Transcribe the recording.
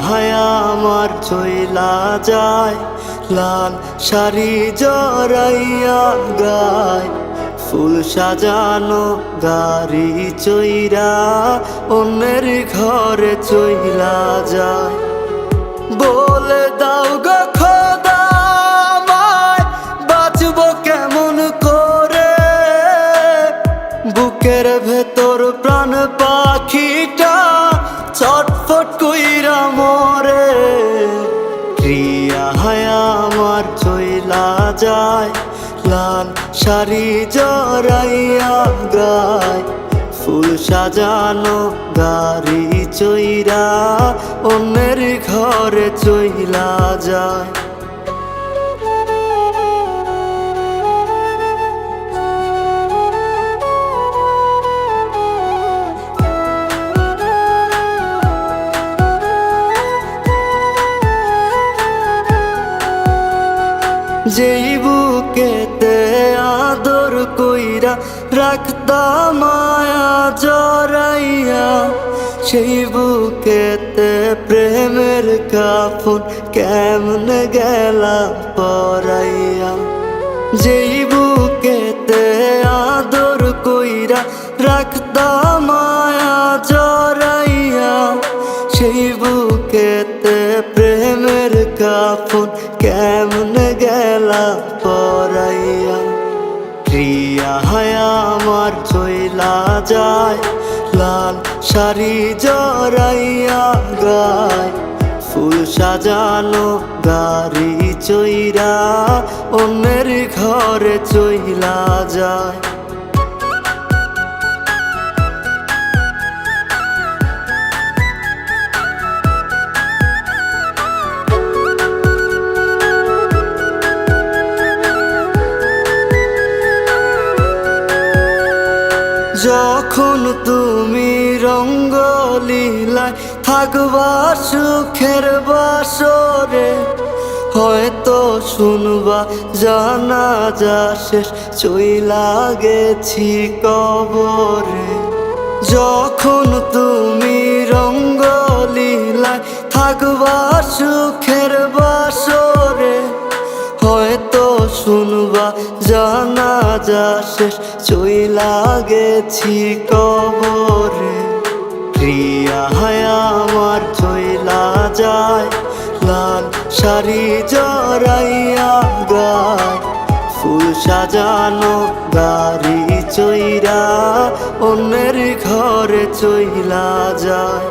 হায়া আমার চইলা যায়, লাল শাড়ি জড়াইয়া গায়, ফুল সাজানো গাড়ি চইরা অন্যের ঘরে চইলা যায়। বলে দাও গো খোদা আমায় বাঁচবো কেমন করে, বুকের ভেতর প্রাণ পাখিটা ছটফট কইরা মরে। প্রিয়া হায়া আমার চইলা যায়, লাল শাড়ি জড়াইয়া গায়, ফুল সাজানো গাড়ি চইরা অন্যের ঘরে চইলা যায়। যেই বুকেতে আদর কইরা রাখতাম মায়া জড়াইয়া, সেই বুকেতে প্রেমের কাফন কেমনে গেলা পরাইয়া। যেই বুকেতে আদর কইরা রাখতাম মায়া জড়াইয়া, সেই বুকেতে প্রেমের কাফন কেমনে গেলা পরাইয়া। প্রিয়া হায়া আমার চইলা যায়, লাল শাড়ি জড়াইয়া গায়, ফুল সাজানো গাড়ি চইরা অন্যের ঘরে চইলা যায়। যখন তুমি রঙ্গলীলায় থাকবা সুখের বাসরে, হয়তো শুনবা জানাজা শেষ চইলা গেছি কবরে। যখন তুমি রঙ্গলীলায় থাকবা সুখের বাসরে, হয়তো শুনবা জানাজা শেষ চইলা গেছি কবরে। প্রিয়া হায়া আমার চইলা যায়, লাল শাড়ি জড়াইয়া গায়, ফুল সাজানো গাড়ি চইরা অন্যের ঘরে চইলা যায়।